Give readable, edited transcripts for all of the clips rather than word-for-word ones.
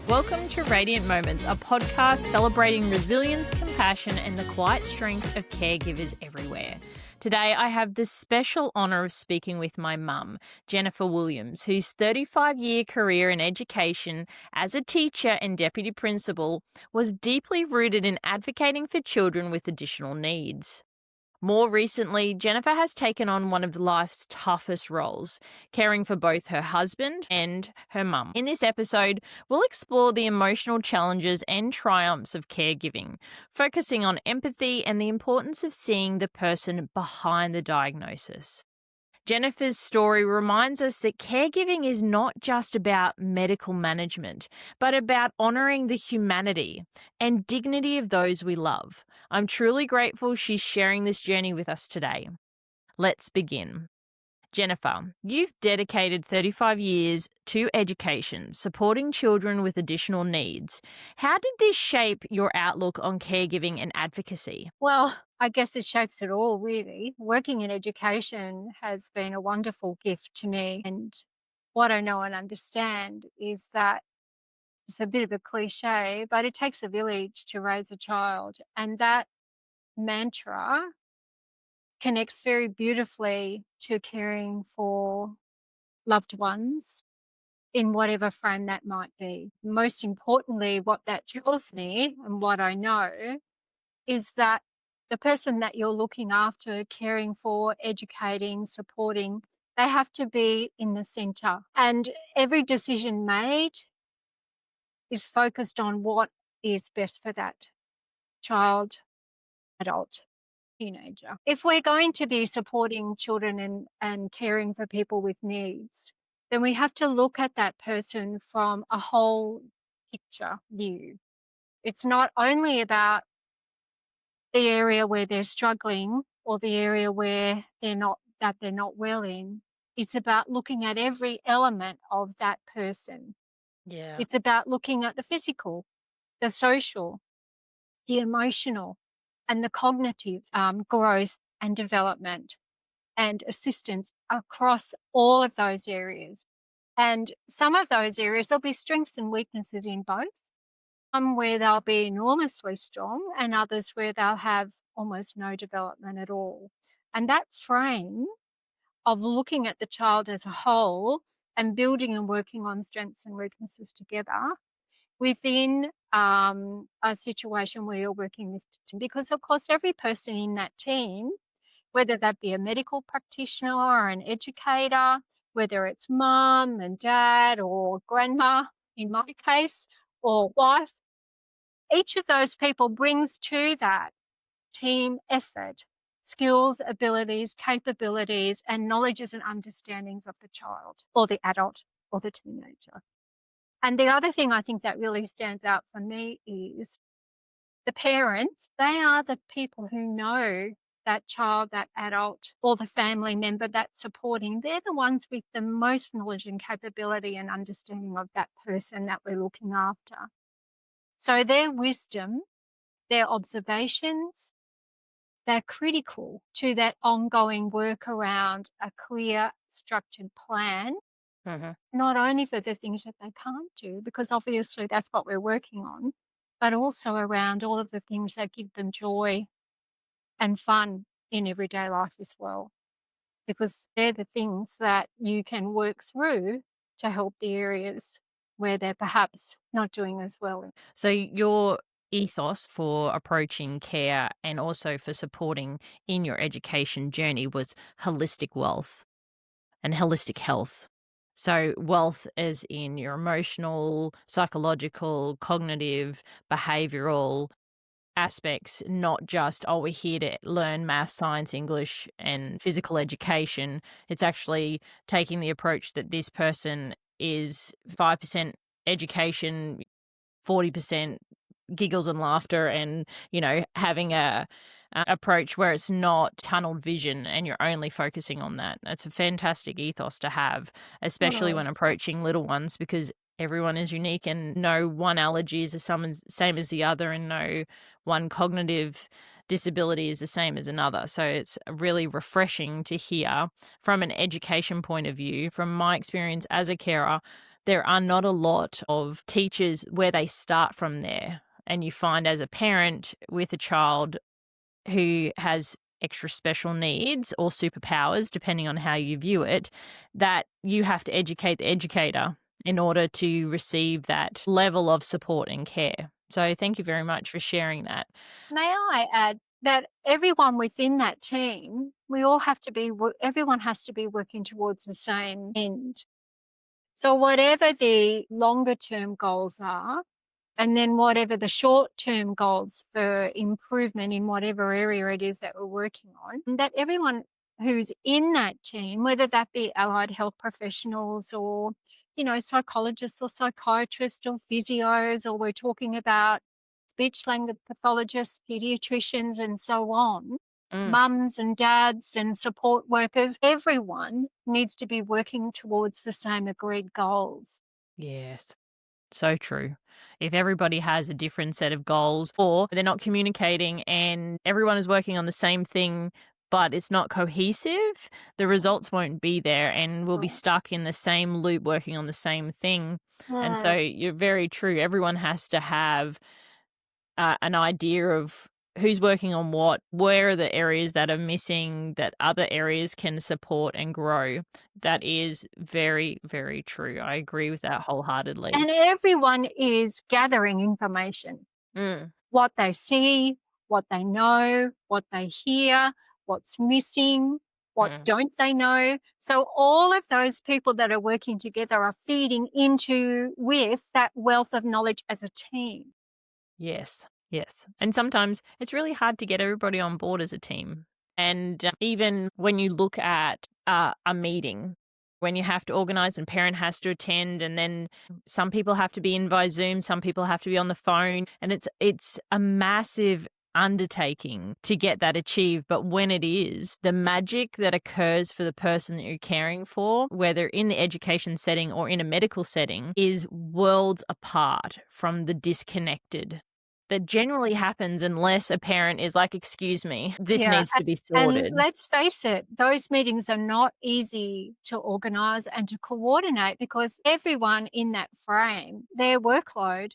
Welcome to Radiant Moments, a podcast celebrating resilience, compassion, and the quiet strength of caregivers everywhere. Today, I have the special honour of speaking with my mum, Jennifer Williams, whose 35-year career in education as a teacher and deputy principal was deeply rooted in advocating for children with additional needs. More recently, Jennifer has taken on one of life's toughest roles, caring for both her husband and her mum. In this episode, we'll explore the emotional challenges and triumphs of caregiving, focusing on empathy and the importance of seeing the person behind the diagnosis. Jennifer's story reminds us that caregiving is not just about medical management, but about honouring the humanity and dignity of those we love. I'm truly grateful she's sharing this journey with us today. Let's begin. Jennifer, you've dedicated 35 years to education, supporting children with additional needs. How did this shape your outlook on caregiving and advocacy? Well, I guess it shapes it all, really. Working in education has been a wonderful gift to me. And what I know and understand is that it's a bit of a cliche, but it takes a village to raise a child. And that mantra connects very beautifully to caring for loved ones in whatever frame that might be. Most importantly, what that tells me and what I know is that the person that you're looking after, caring for, educating, supporting, they have to be in the center. And every decision made is focused on what is best for that child, adult, teenager. If we're going to be supporting children and caring for people with needs, then we have to look at that person from a whole picture view. It's not only about the area where they're struggling or the area where they're not well in. It's about looking at every element of that person. Yeah. It's about looking at the physical, the social, the emotional, and the cognitive growth and development and assistance across all of those areas. And some of those areas, there'll be strengths and weaknesses in both. Some where they'll be enormously strong and others where they'll have almost no development at all. And that frame of looking at the child as a whole and building and working on strengths and weaknesses together within a situation where you're working with, because of course every person in that team, whether that be a medical practitioner or an educator, whether it's mum and dad or grandma in my case, or wife, each of those people brings to that team effort skills, abilities, capabilities, and knowledges and understandings of the child or the adult or the teenager. And the other thing I think that really stands out for me is the parents. They are the people who know that child, that adult, or the family member that's supporting. They're the ones with the most knowledge and capability and understanding of that person that we're looking after. So their wisdom, their observations, they're critical to that ongoing work around a clear, structured plan, not only for the things that they can't do, because obviously that's what we're working on, but also around all of the things that give them joy and fun in everyday life as well, because they're the things that you can work through to help the areas where they're perhaps not doing as well. So your ethos for approaching care and also for supporting in your education journey was holistic wealth and holistic health. So wealth is in your emotional, psychological, cognitive, behavioral aspects, not just, oh, we're here to learn math, science, English, and physical education. It's actually taking the approach that this person is 5% education, 40% giggles and laughter, and having a approach where it's not tunneled vision and you're only focusing on that. It's a fantastic ethos to have, especially when approaching little ones, because everyone is unique and no one allergy is the same as the other, and no one cognitive disability is the same as another. So it's really refreshing to hear from an education point of view. From my experience as a carer, there are not a lot of teachers where they start from there. And you find as a parent with a child who has extra special needs or superpowers, depending on how you view it, that you have to educate the educator in order to receive that level of support and care. So thank you very much for sharing that. May I add that everyone within that team, we all have to be, everyone has to be working towards the same end. So whatever the longer term goals are, and then whatever the short term goals for improvement in whatever area it is that we're working on, that everyone who's in that team, whether that be allied health professionals or, psychologists or psychiatrists or physios, or we're talking about speech language pathologists, pediatricians, and so on, Mm, mums and dads and support workers, everyone needs to be working towards the same agreed goals. yes. So true. If everybody has a different set of goals or they're not communicating and everyone is working on the same thing, but it's not cohesive, the results won't be there and we'll be Mm. stuck in the same loop working on the same thing. And so Mm. you're very true. Everyone has to have an idea of who's working on what, where are the areas that are missing that other areas can support and grow. That is very, very true. I agree with that wholeheartedly. And everyone is gathering information, Mm, what they see, what they know, what they hear, what's missing, what mm. don't they know. So all of those people that are working together are feeding into with that wealth of knowledge as a team. Yes, yes. And sometimes it's really hard to get everybody on board as a team. And even when you look at a meeting, when you have to organize and parent has to attend, and then some people have to be in via Zoom, some people have to be on the phone, and it's a massive undertaking to get that achieved. But when it is, the magic that occurs for the person that you're caring for, whether in the education setting or in a medical setting, is worlds apart from the disconnected that generally happens unless a parent is like, "Excuse me, this Yeah. needs to be And sorted." let's face it, those meetings are not easy to organize and to coordinate because everyone in that frame, their workload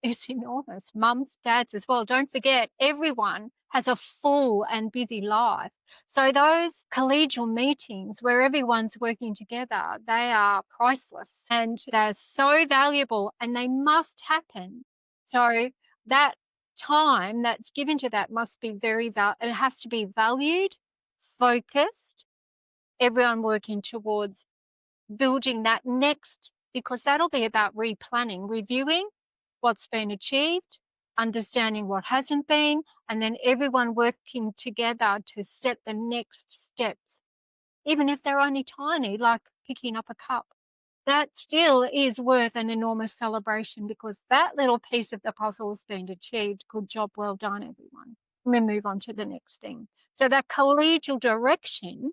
is enormous. Mums, dads as well. Don't forget, everyone has a full and busy life. So those collegial meetings where everyone's working together, they are priceless and they're so valuable and they must happen. So that time that's given to that must be it has to be valued, focused, everyone working towards building that next, because that'll be about replanning, reviewing what's been achieved, understanding what hasn't been, and then everyone working together to set the next steps, even if they're only tiny, like picking up a cup. That still is worth an enormous celebration because that little piece of the puzzle has been achieved. Good job, well done, everyone. We move on to the next thing. So that collegial direction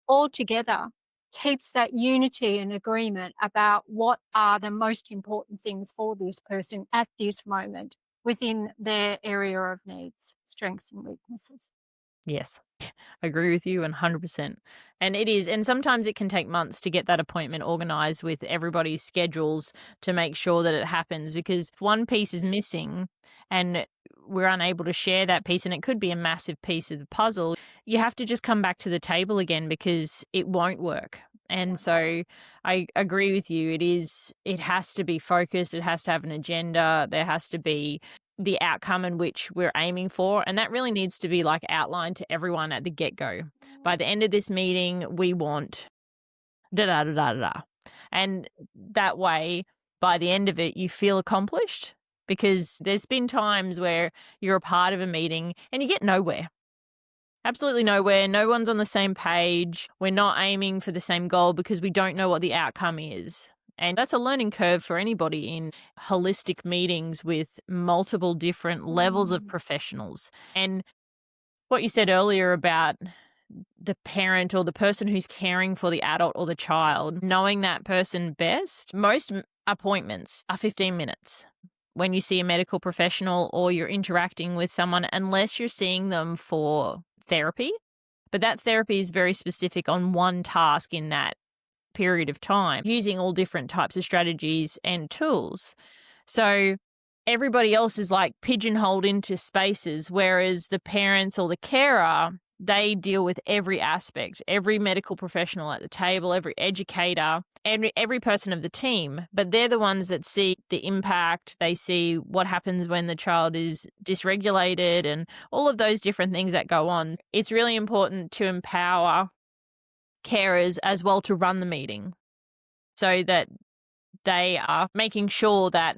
altogether keeps that unity and agreement about what are the most important things for this person at this moment within their area of needs, strengths and weaknesses. Yes. Agree with you 100%. And it is, and sometimes it can take months to get that appointment organized with everybody's schedules to make sure that it happens, because if one piece is missing and we're unable to share that piece, and it could be a massive piece of the puzzle, you have to just come back to the table again because it won't work. And so I agree with you. It has to be focused. It has to have an agenda. There has to be the outcome in which we're aiming for. And that really needs to be like outlined to everyone at the get go. By the end of this meeting, we want da da da da da. Da. And that way, by the end of it, you feel accomplished, because there's been times where you're a part of a meeting and you get nowhere. Absolutely nowhere. No one's on the same page. We're not aiming for the same goal because we don't know what the outcome is. And that's a learning curve for anybody in holistic meetings with multiple different levels of Mm. professionals. And what you said earlier about the parent or the person who's caring for the adult or the child, knowing that person best, most appointments are 15 minutes. When you see a medical professional or you're interacting with someone, unless you're seeing them for therapy, but that therapy is very specific on one task in that period of time using all different types of strategies and tools. So everybody else is like pigeonholed into spaces, whereas the parents or the carer, they deal with every aspect, every medical professional at the table, every educator, every person of the team. But they're the ones that see the impact. They see what happens when the child is dysregulated and all of those different things that go on. It's really important to empower carers as well to run the meeting so that they are making sure that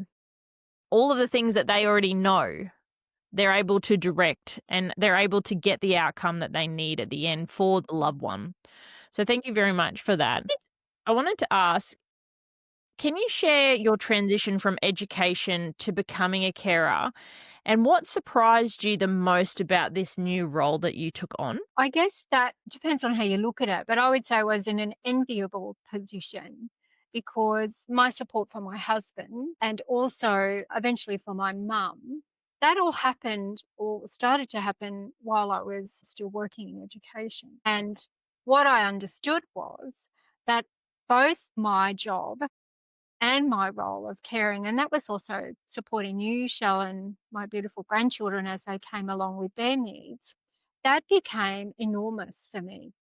all of the things that they already know, they're able to direct and they're able to get the outcome that they need at the end for the loved one. So thank you very much for that. I wanted to ask, can you share your transition from education to becoming a carer and what surprised you the most about this new role that you took on? I guess that depends on how you look at it, but I would say I was in an enviable position because my support for my husband and also eventually for my mum, that all happened or started to happen while I was still working in education. And what I understood was that both my job and my role of caring, and that was also supporting you, Shell, and my beautiful grandchildren as they came along with their needs, that became enormous for me.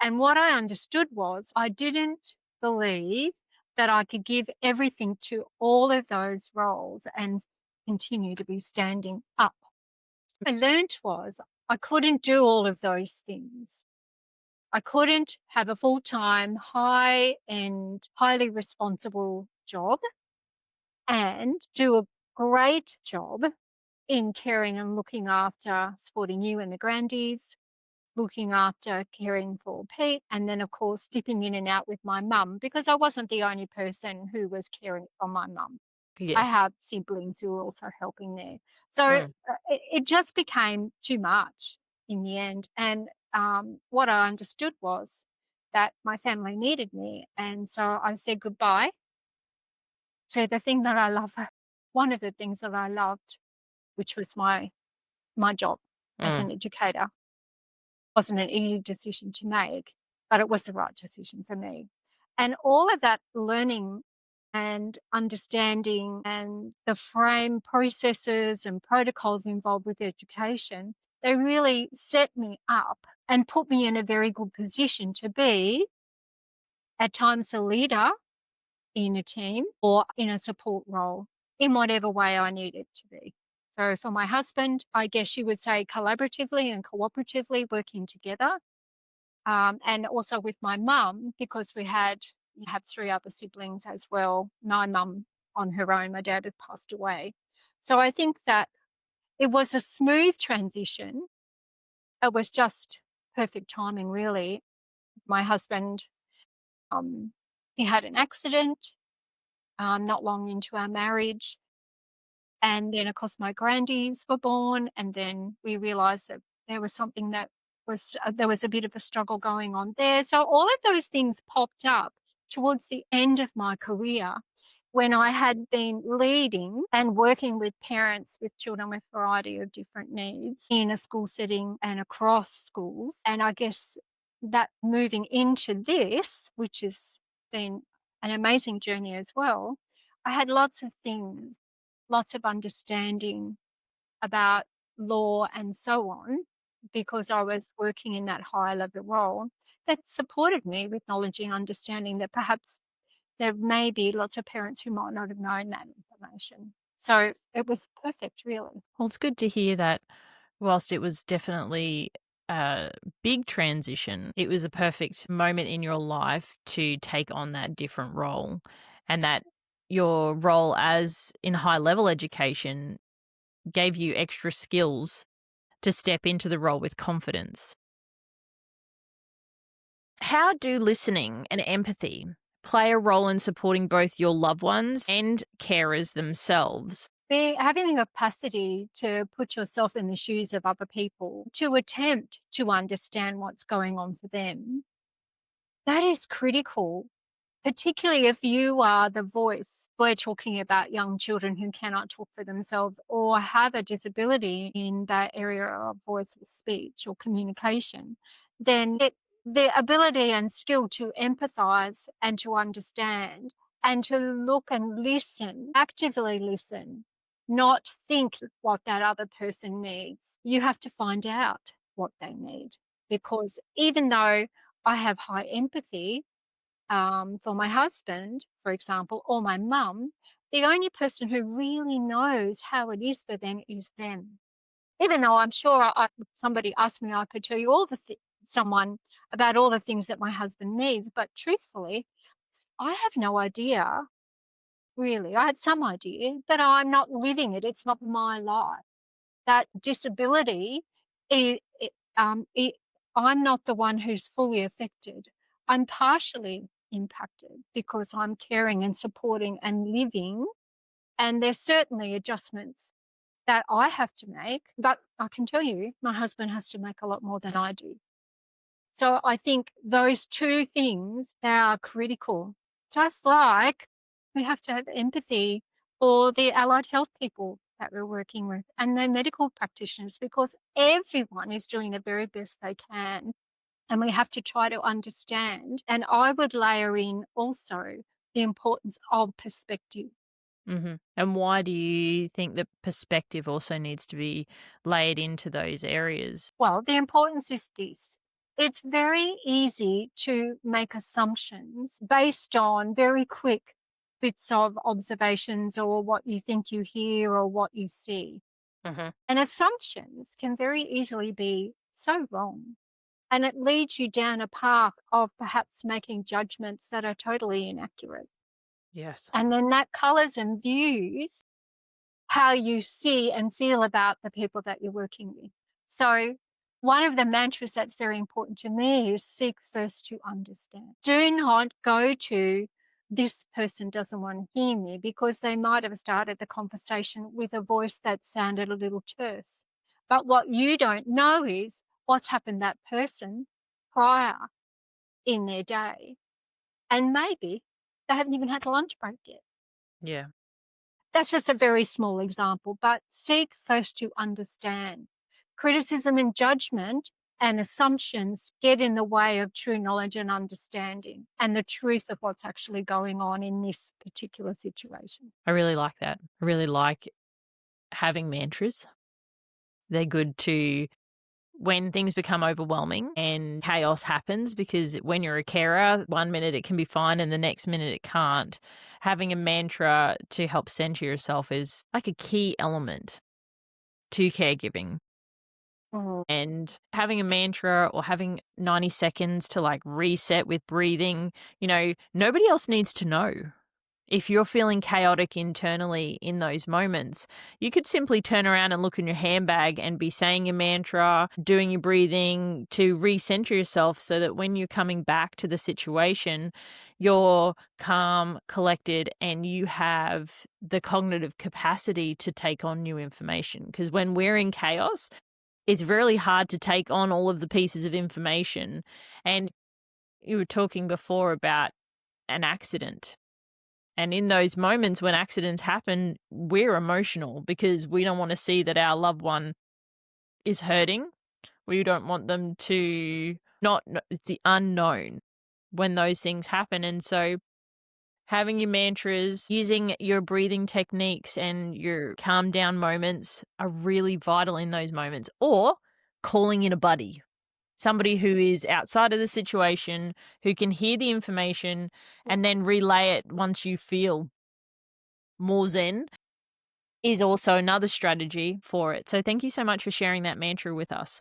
And what I understood was I didn't believe that I could give everything to all of those roles and continue to be standing up. What I learned was I couldn't do all of those things. I couldn't have a full time, high end, highly responsible job and do a great job in caring and looking after supporting you and the grandies, looking after caring for Pete, and then, of course, dipping in and out with my mum because I wasn't the only person who was caring for my mum. I Yes. have siblings who are also helping there. So Mm. it just became too much in the end. And what I understood was that my family needed me. And so I said goodbye to the thing that I love, one of the things that I loved, which was my job as Mm. an educator. Wasn't an easy decision to make, but it was the right decision for me. And all of that learning and understanding and the frame processes and protocols involved with education, they really set me up and put me in a very good position to be at times a leader in a team or in a support role in whatever way I needed to be. So for my husband, I guess you would say collaboratively and cooperatively working together. And also with my mum, because we have three other siblings as well. My mum on her own, my dad had passed away. So I think that it was a smooth transition. It was just perfect timing, really. My husband, um, he had an accident not long into our marriage. And then, of course, my grandies were born, and then we realized that there was something that there was a bit of a struggle going on there. So all of those things popped up towards the end of my career when I had been leading and working with parents with children with a variety of different needs in a school setting and across schools. And I guess that moving into this, which has been an amazing journey as well, I had lots of things, lots of understanding about law and so on, because I was working in that higher level role that supported me with knowledge and understanding that perhaps there may be lots of parents who might not have known that information. So it was perfect, really. Well, it's good to hear that whilst it was definitely a big transition, it was a perfect moment in your life to take on that different role and that your role as in high level education gave you extra skills to step into the role with confidence. How do listening and empathy play a role in supporting both your loved ones and carers themselves? Having the capacity to put yourself in the shoes of other people, to attempt to understand what's going on for them, that is critical, particularly if you are the voice. We're talking about young children who cannot talk for themselves or have a disability in that area of voice or speech or communication, then the ability and skill to empathize and to understand and to look and listen, actively listen, not think what that other person needs. You have to find out what they need, because even though I have high empathy for my husband, for example, or my mum, the only person who really knows how it is for them is them. Even though I'm sure somebody asked me, I could tell you someone about all the things that my husband needs, but truthfully, I have no idea, really. I had some idea, but I'm not living it. It's not my life. That disability, it, I'm not the one who's fully affected. I'm partially impacted because I'm caring and supporting and living, and there's certainly adjustments that I have to make, but I can tell you, my husband has to make a lot more than I do. So I think those two things are critical. Just like we have to have empathy for the allied health people that we're working with and the medical practitioners, because everyone is doing the very best they can. And we have to try to understand. And I would layer in also the importance of perspective. And why do you think that perspective also needs to be layered into those areas? Well, the importance is this. It's very easy to make assumptions based on very quick bits of observations or what you think you hear or what you see. Mhm. And assumptions can very easily be so wrong. And it leads you down a path of perhaps making judgments that are totally inaccurate. Yes. And then that colours and views how you see and feel about the people that you're working with. So one of the mantras that's very important to me is seek first to understand. Do not go to this person doesn't want to hear me, because they might have started the conversation with a voice that sounded a little terse. But what you don't know is what's happened that person prior in their day. And maybe they haven't even had a lunch break yet. Yeah. That's just a very small example, but seek first to understand. Criticism and judgment and assumptions get in the way of true knowledge and understanding and the truth of what's actually going on in this particular situation. I really like that. I really like having mantras. They're good to when things become overwhelming and chaos happens, because when you're a carer, one minute it can be fine and the next minute it can't. Having a mantra to help center yourself is like a key element to caregiving. Mm. And having a mantra or having 90 seconds to like reset with breathing, nobody else needs to know. If you're feeling chaotic internally in those moments, you could simply turn around and look in your handbag and be saying your mantra, doing your breathing to recenter yourself so that when you're coming back to the situation, you're calm, collected, and you have the cognitive capacity to take on new information. Because when we're in chaos, it's really hard to take on all of the pieces of information. And you were talking before about an accident. And in those moments when accidents happen, we're emotional because we don't want to see that our loved one is hurting. We don't want them to it's the unknown when those things happen. And so having your mantras, using your breathing techniques and your calm down moments are really vital in those moments. Or calling in a buddy, somebody who is outside of the situation, who can hear the information and then relay it once you feel more zen, is also another strategy for it. So thank you so much for sharing that mantra with us.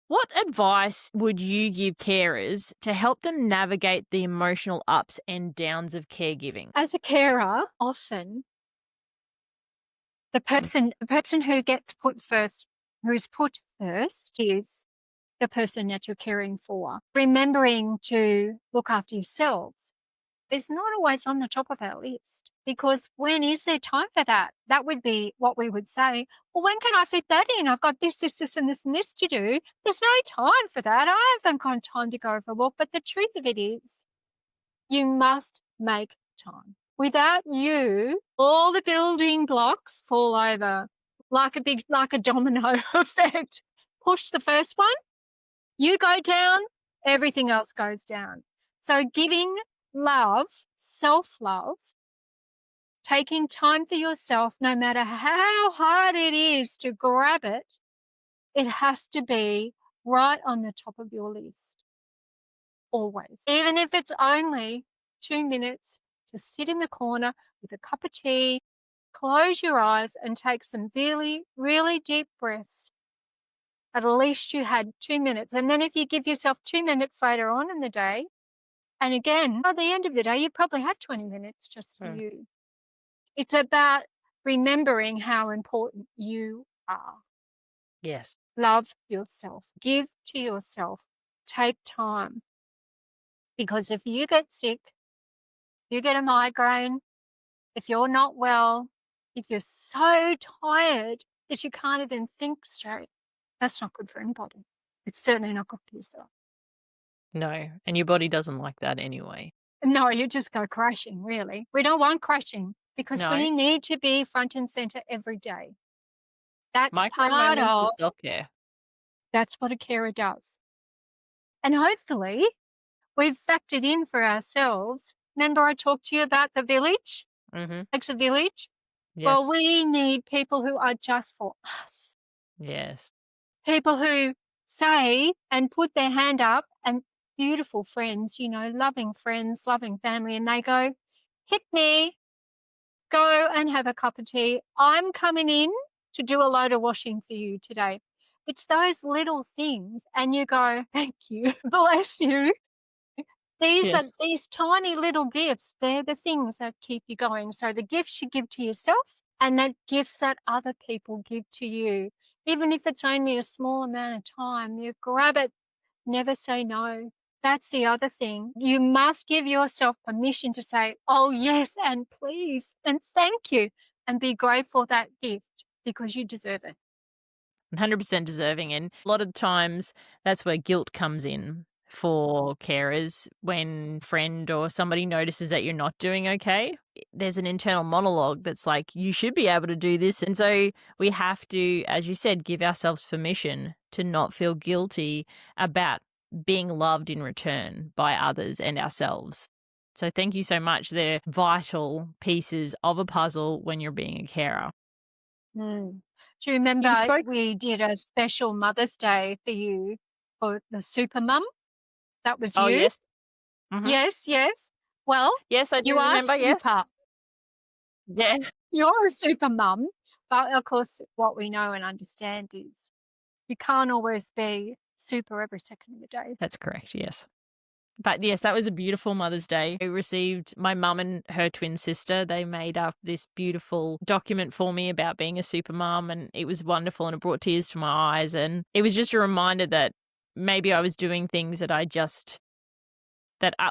What advice would you give carers to help them navigate the emotional ups and downs of caregiving? As a carer, often the person who gets put first, who is put first, is the person that you're caring for. Remembering to look after yourself is not always on the top of our list, because when is there time for that? That would be what we would say. Well, when can I fit that in? I've got this, and this to do. There's no time for that. I haven't got time to go for a walk. But the truth of it is, you must make time. Without you, all the building blocks fall over like a domino effect. Push the first one, you go down, everything else goes down. So giving love, self-love, taking time for yourself, no matter how hard it is to grab it, it has to be right on the top of your list, always. Even if it's only 2 minutes to sit in the corner with a cup of tea, close your eyes and take some really, really deep breaths. At least you had 2 minutes. And then if you give yourself 2 minutes later on in the day, and again, by the end of the day, you probably had 20 minutes just for Mm. you. It's about remembering how important you are. Yes. Love yourself. Give to yourself. Take time. Because if you get sick, you get a migraine, if you're not well, if you're so tired that you can't even think straight, that's not good for anybody. It's certainly not good for yourself. No, and your body doesn't like that anyway. No, you just go crashing, really. We don't want crashing because No, we need to be front and center every day. That's micro part moments of of, self-care. that's what a carer does. And hopefully we've factored in for ourselves. Remember I talked to you about the village? Mhm. Takes a village. Well, Yes. we need people who are just for us. Yes. People who say and put their hand up, and beautiful friends, loving friends, loving family, and they go, hit me, go and have a cup of tea. I'm coming in to do a load of washing for you today. It's those little things, and you go, thank you, bless you. These are Yes. these tiny little gifts. They're the things that keep you going. So the gifts you give to yourself and the gifts that other people give to you, even if it's only a small amount of time, you grab it, never say no. That's the other thing. You must give yourself permission to say, oh, yes, and please, and thank you, and be grateful for that gift because you deserve it. 100% deserving, and a lot of times that's where guilt comes in for carers. When a friend or somebody notices that you're not doing okay, there's an internal monologue that's like, you should be able to do this. And so we have to, as you said, give ourselves permission to not feel guilty about being loved in return by others and ourselves. So thank you so much. They're vital pieces of a puzzle when you're being a carer. Mm. Do you You remember spoke. we did a special Mother's Day for you for the super mum? That was Oh, you? yes. Mhm. Yes, yes. Well, Yes, I do you are remember, yes. super. Yeah. You're a super mum. But of course, what we know and understand is you can't always be super every second of the day. That's correct, yes. But yes, that was a beautiful Mother's Day. I received my mum and her twin sister. They made up this beautiful document for me about being a super mum, and it was wonderful and it brought tears to my eyes. And it was just a reminder that maybe I was doing things that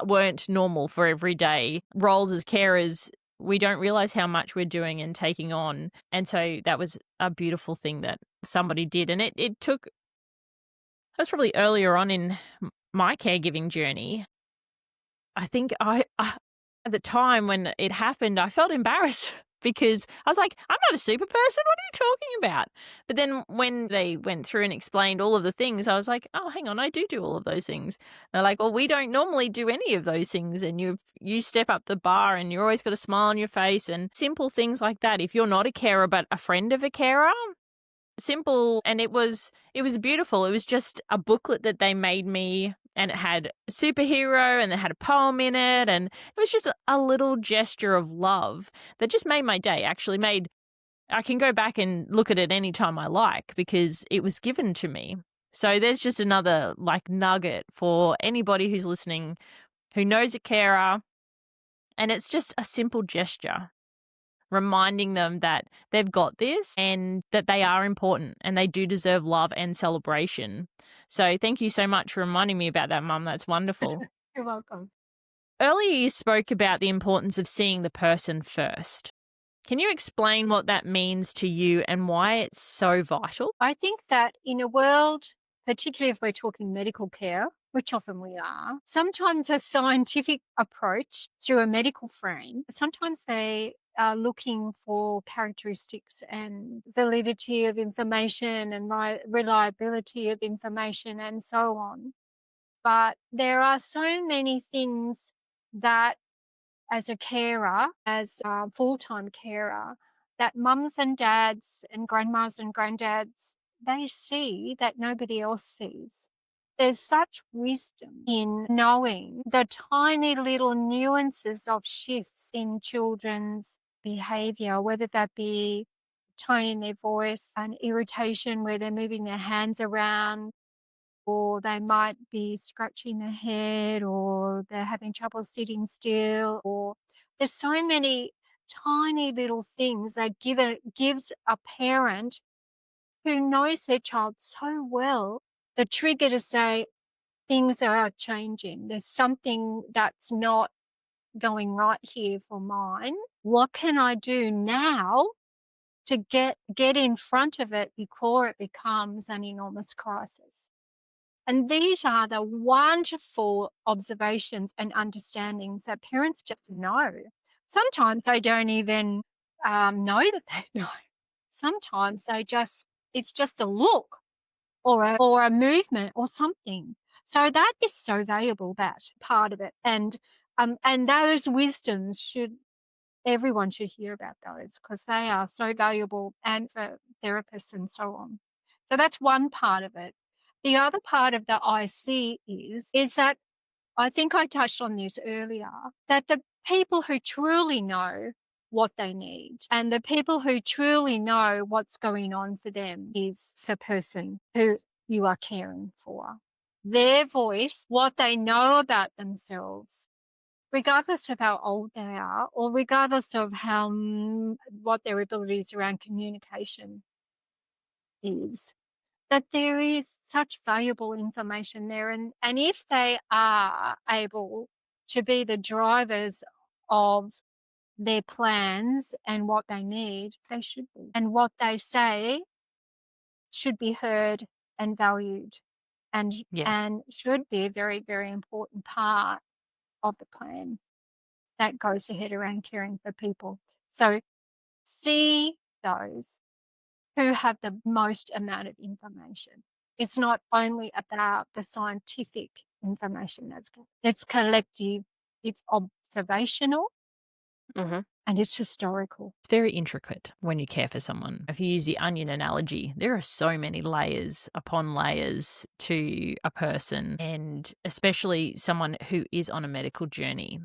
weren't normal for every day. Roles as carers, we don't realize how much we're doing and taking on. And so that was a beautiful thing that somebody did. And it took, that's probably earlier on in my caregiving journey. I think at the time when it happened, I felt embarrassed because I was like, I'm not a super person. What are you talking about? But then when they went through and explained all of the things, I was like, oh, hang on, I do all of those things. They're like, well, we don't normally do any of those things. And you step up the bar and you're always got a smile on your face and simple things like that. If you're not a carer, but a friend of a carer, simple, and it was beautiful. It was just a booklet that they made me, and it had a superhero and it had a poem in it, and it was just a little gesture of love that just made my day. Actually made, I can go back and look at it anytime I like because it was given to me. So there's just another like nugget for anybody who's listening who knows a carer, and it's just a simple gesture reminding them that they've got this and that they are important and they do deserve love and celebration. So thank you so much for reminding me about that, Mum. That's wonderful. You're welcome. Earlier, you spoke about the importance of seeing the person first. Can you explain what that means to you and why it's so vital? I think that in a world, particularly if we're talking medical care, which often we are, sometimes a scientific approach through a medical frame, sometimes they are looking for characteristics and validity of information and reliability of information and so on. But there are so many things that as a carer, as a full-time carer, that mums and dads and grandmas and granddads, they see that nobody else sees. There's such wisdom in knowing the tiny little nuances of shifts in children's behavior, whether that be tone in their voice, an irritation where they're moving their hands around, or they might be scratching their head, or they're having trouble sitting still, or there's so many tiny little things that gives a parent who knows their child so well the trigger to say things are changing. There's something that's not going right here for mine. What can I do now to get in front of it before it becomes an enormous crisis? And these are the wonderful observations and understandings that parents just know. Sometimes they don't even know that they know. Sometimes it's just a look or a movement or something. So that is so valuable, that part of it. And those wisdoms everyone should hear about those because they are so valuable and for therapists and so on. So that's one part of it. The other part of the IC is that I think I touched on this earlier, that the people who truly know what they need and the people who truly know what's going on for them is the person who you are caring for. Their voice, what they know about themselves, regardless of how old they are or regardless of how what their abilities around communication is, that there is such valuable information there. And if they are able to be the drivers of their plans and what they need, they should be. And what they say should be heard and valued and Yes. and should be a very, very important part of the plan that goes ahead around caring for people. So see those who have the most amount of information. It's not only about the scientific information it's collective, it's observational, Hmm. and it's historical. It's very intricate when you care for someone. If you use the onion analogy, there are so many layers upon layers to a person, and especially someone who is on a medical journey.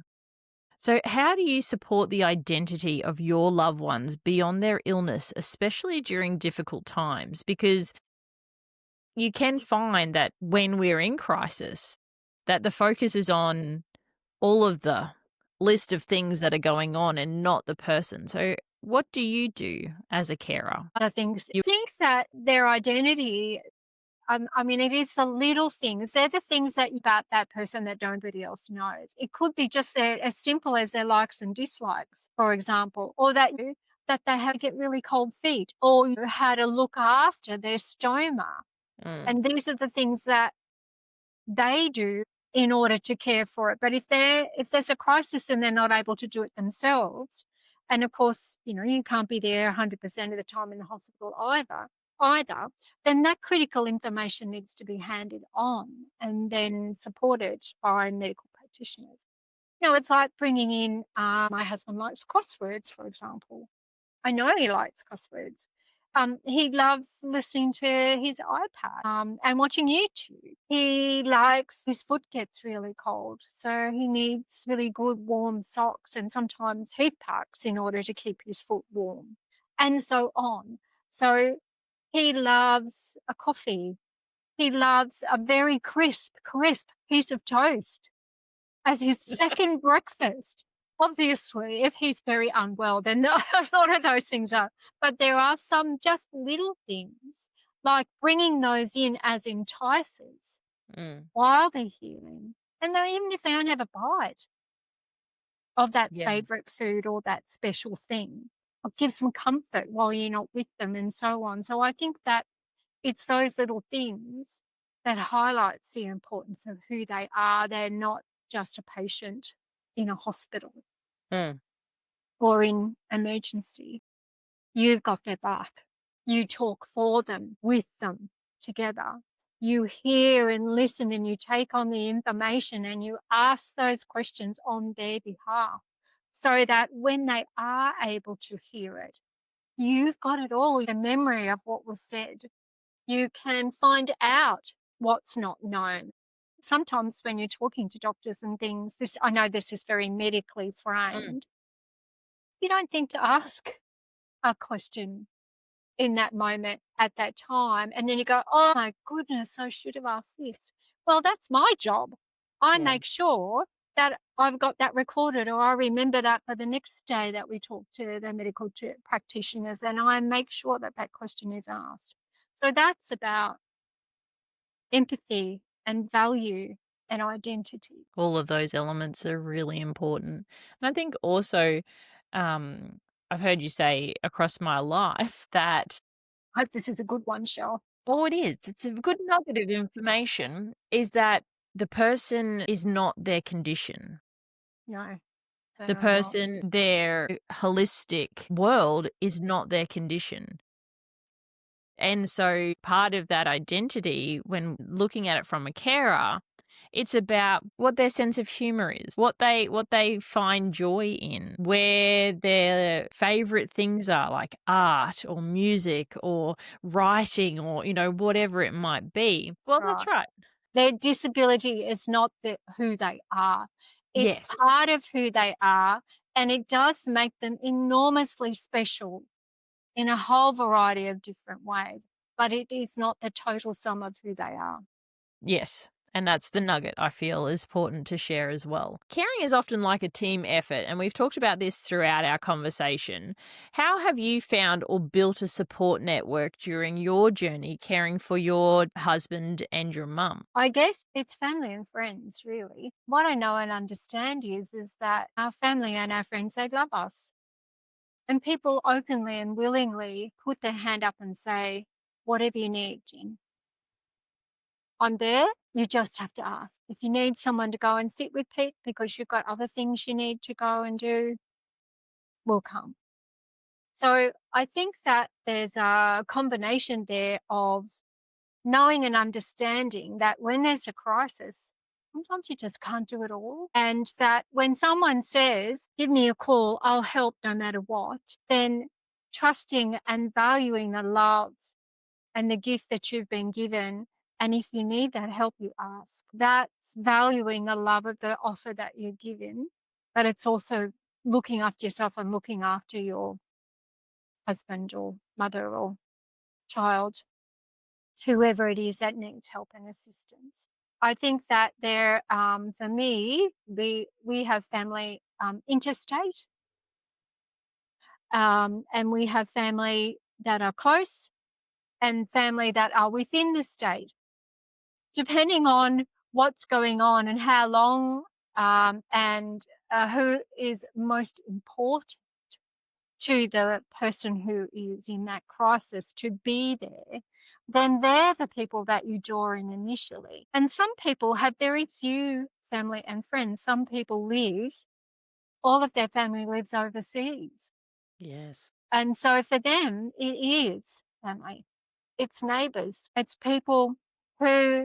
So, how do you support the identity of your loved ones beyond their illness, especially during difficult times? Because you can find that when we're in crisis, that the focus is on all of the list of things that are going on and not the person. So, what do you do as a carer? Other things You think that their identity, I mean, it is the little things. They're the things that about that person that nobody else knows. It could be just as simple as their likes and dislikes, for example, or that they have get really cold feet, or you had to look after their stoma. mm, And these are the things that they do in order to care for it. But if there's a crisis and they're not able to do it themselves, and of course, you can't be there 100% of the time in the hospital either, then that critical information needs to be handed on and then supported by medical practitioners. It's like bringing in, my husband likes crosswords, for example. I know he likes crosswords. He loves listening to his iPad and watching YouTube. He likes his foot gets really cold, so he needs really good warm socks and sometimes heat packs in order to keep his foot warm, and so on. So he loves a coffee. He loves a very crisp piece of toast as his second breakfast. Obviously, if he's very unwell, then a lot of those things are. But there are some just little things like bringing those in as enticers mm, while they're healing. And even if they don't have a bite of that yeah. favorite food or that special thing, it gives them comfort while you're not with them and so on. So I think that it's those little things that highlights the importance of who they are. They're not just a patient in a hospital Mm. or in emergency. You've got their back. You talk for them, with them, together. You hear and listen and you take on the information and you ask those questions on their behalf so that when they are able to hear it, you've got it all, the memory of what was said. You can find out what's not known. Sometimes when you're talking to doctors and things, this I know this is very medically Mm, framed, you don't think to ask a question in that moment at that time. And then you go, oh my goodness, I should have asked this. Well, that's my job. I yeah. make sure that I've got that recorded or I remember that for the next day that we talk to the medical practitioners and I make sure that that question is asked. So that's about empathy and value and identity. All of those elements are really important. And I think also, um, I've heard you say across my life that, Hope this is a good one, Shell. oh, it is. It's a good nugget of information is that the person is not their condition. No, they The are not. person, their holistic world is not their condition. And so part of that identity, when looking at it from a carer, it's about what their sense of humor is, what they find joy in, where their favorite things are like art or music or writing or, whatever it might be. That's Well, that's right. right. Their disability is not who they are. It's Yes. part of who they are, and it does make them enormously special in a whole variety of different ways, but it is not the total sum of who they are. Yes. And that's the nugget I feel is important to share as well. Caring is often like a team effort, and we've talked about this throughout our conversation. How have you found or built a support network during your journey caring for your husband and your mum? I guess it's family and friends, really. What I know and understand is that our family and our friends, they love us. And people openly and willingly put their hand up and say, whatever you need, Jen, I'm there. You just have to ask. If you need someone to go and sit with Pete because you've got other things you need to go and do, we'll come. So I think that there's a combination there of knowing and understanding that when there's a crisis, sometimes you just can't do it all. And that when someone says, give me a call, I'll help no matter what, then trusting and valuing the love and the gift that you've been given. And if you need that help, you ask. That's valuing the love of the offer that you're given, but it's also looking after yourself and looking after your husband or mother or child, whoever it is that needs help and assistance. I think that for me, we have family interstate, and we have family that are close and family that are within the state. Depending on what's going on and how long, and who is most important to the person who is in that crisis to be there, then they're the people that you draw in initially. And some people have very few family and friends. Some people all of their family lives overseas. Yes. And so for them, it is family. It's neighbours. It's people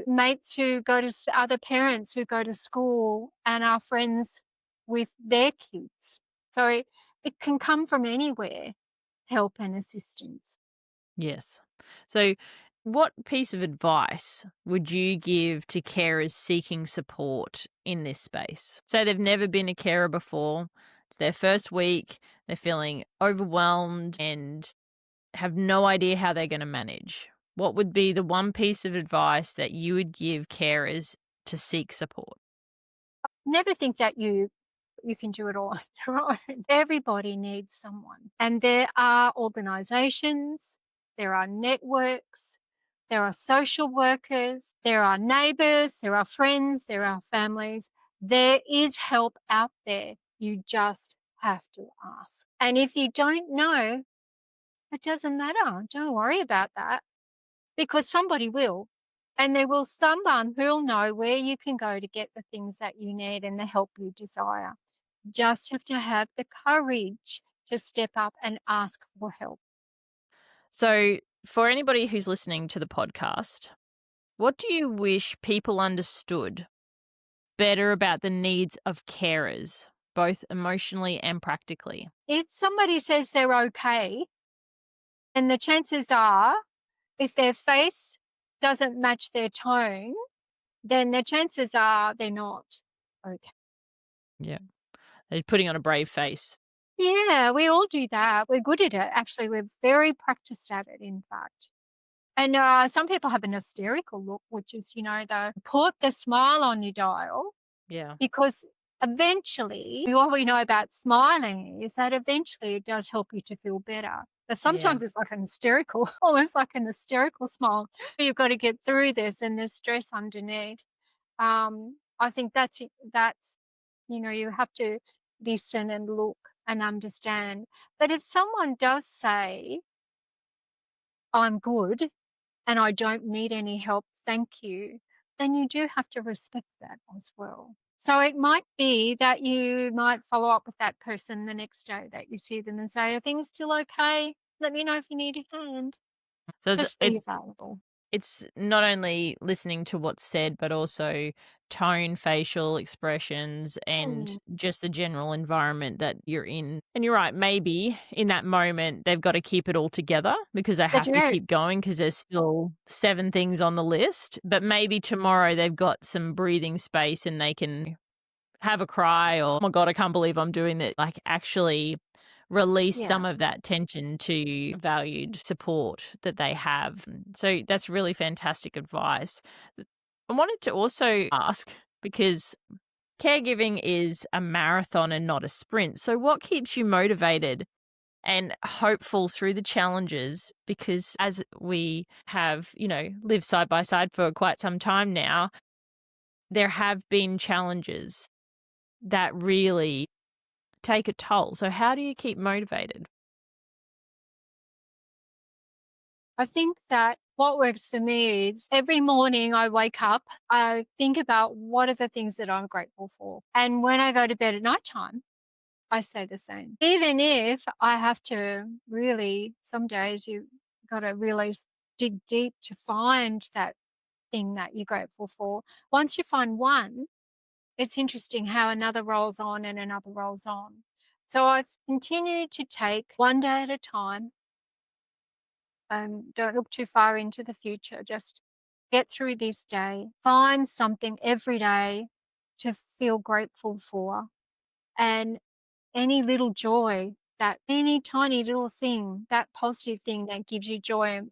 mates who go to other parents who go to school and are friends with their kids. So it can come from anywhere, help and assistance. Yes. So, what piece of advice would you give to carers seeking support in this space? Say they've never been a carer before, it's their first week, they're feeling overwhelmed and have no idea how they're going to manage. What would be the one piece of advice that you would give carers to seek support? Never think that you can do it all on your own. Everybody needs someone. And there are organizations, there are networks, there are social workers, there are neighbors, there are friends, there are families. There is help out there. You just have to ask. And if you don't know, it doesn't matter. Don't worry about that because somebody will. And there will someone who'll know where you can go to get the things that you need and the help you desire. Just have to have the courage to step up and ask for help. So, for anybody who's listening to the podcast, What do you wish people understood better about the needs of carers, both emotionally and practically? If somebody says they're okay, then the chances are, if their face doesn't match their tone, then the chances are they're not okay. Yeah. They're putting on a brave face. Yeah, we all do that. We're good at it. Actually, we're very practiced at it, in fact. And some people have an hysterical look, which is, the put the smile on your dial, Yeah. because eventually, what we know about smiling is that eventually it does help you to feel better. But Yeah. sometimes it's like an hysterical, almost like an hysterical smile. You've got to get through this and there's stress underneath. I think that's it. You have to listen and look and understand. But if someone does say, I'm good and I don't need any help, thank you, then you do have to respect that as well. So it might be that you might follow up with that person the next day that you see them and say, are things still okay? Let me know if you need a hand. So it's Just be it's available. it's not only listening to what's said, but also tone, facial expressions, and Mm, just the general environment that you're in. And you're right, maybe in that moment they've got to keep it all together because they they have to do. keep going because there's still 7 things on the list. But maybe tomorrow they've got some breathing space and they can have a cry or, "Oh my god, I can't believe I'm doing that." Like, actually release Yeah. some of that tension to valued support that they have. So that's really fantastic advice. I wanted to also ask, because caregiving is a marathon and not a sprint. So what keeps you motivated and hopeful through the challenges? Because as we have, lived side by side for quite some time now, there have been challenges that really take a toll. So how do you keep motivated? I think that what works for me is every morning I wake up, I think about what are the things that I'm grateful for. And when I go to bed at nighttime, I say the same. Even if I have to really, some days you got to really dig deep to find that thing that you're grateful for. Once you find one, it's interesting how another rolls on and another rolls on. So I've continued to take one day at a time. Don't look too far into the future. Just get through this day. Find something every day to feel grateful for. And any little joy, that any tiny little thing, that positive thing that gives you joy,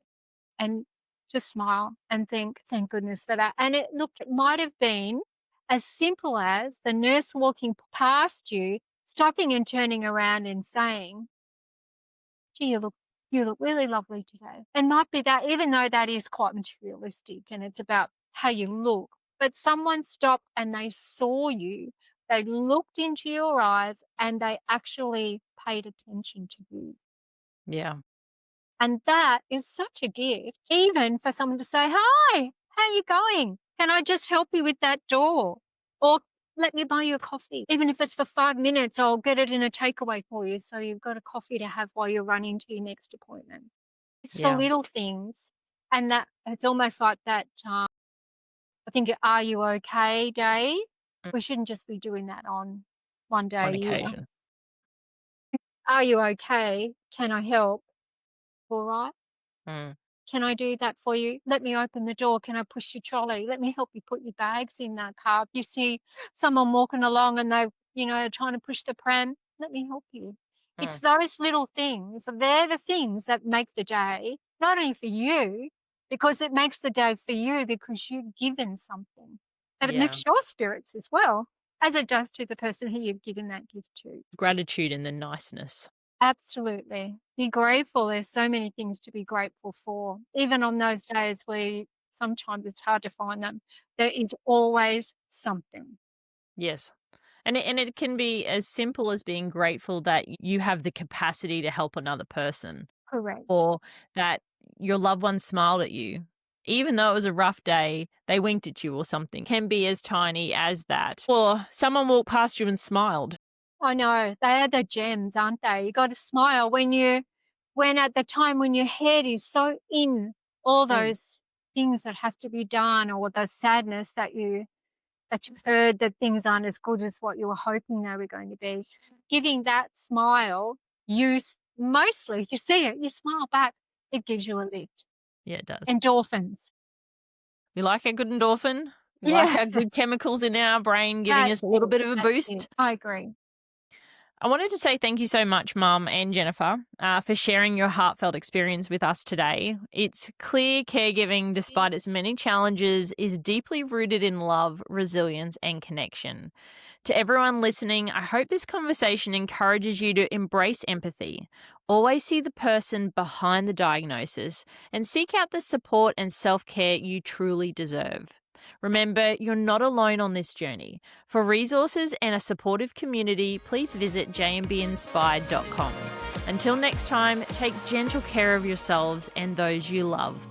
and just smile and think, thank goodness for that. And it might have been as simple as the nurse walking past you, stopping and turning around and saying, gee, you look really lovely today. And might be that, even though that is quite materialistic and it's about how you look, but someone stopped and they saw you, they looked into your eyes and they actually paid attention to you. Yeah. And that is such a gift, even for someone to say, hi, how you going? Can I just help you with that door? Or let me buy you a coffee. Even if it's for 5 minutes, I'll get it in a takeaway for you. So you've got a coffee to have while you're running to your next appointment. It's the Yeah. little things. And that it's almost like that. I think, are you okay day? Mm. We shouldn't just be doing that on one day On a year. occasion. Are you okay? Can I help? All right. Mm. Can I do that for you? Let me open the door. Can I push your trolley? Let me help you put your bags in that car. If you see someone walking along and trying to push the pram, let me help you. It's Mm. those little things. They're the things that make the day, not only for you, because it makes the day for you because you've given something. And it Yeah. lifts your spirits as well, as it does to the person who you've given that gift to. Gratitude and the niceness. Absolutely. Be grateful. There's so many things to be grateful for. Even on those days where sometimes it's hard to find them, there is always something. Yes. And it can be as simple as being grateful that you have the capacity to help another person, Correct. or that your loved one smiled at you. Even though it was a rough day, they winked at you or something. Can be as tiny as that. Or someone walked past you and smiled. I know. They are the gems, aren't they? You got to smile when at the time when your head is so in all Mm. those. things that have to be done, or the sadness that you heard that things aren't as good as what you were hoping they were going to be. Giving that smile, mostly, if you see it, you smile back, it gives you a lift. Yeah, it does. Endorphins. We like our good endorphin. We like Yeah, our good chemicals in our brain giving that's us a little it. bit of a That's boost. it. I agree. I wanted to say thank you so much, Mum and Jennifer, for sharing your heartfelt experience with us today. It's clear caregiving, despite its many challenges, is deeply rooted in love, resilience, and connection. To everyone listening, I hope this conversation encourages you to embrace empathy, always see the person behind the diagnosis, and seek out the support and self care you truly deserve. Remember, you're not alone on this journey. For resources and a supportive community, please visit jmbinspired.com. Until next time, take gentle care of yourselves and those you love.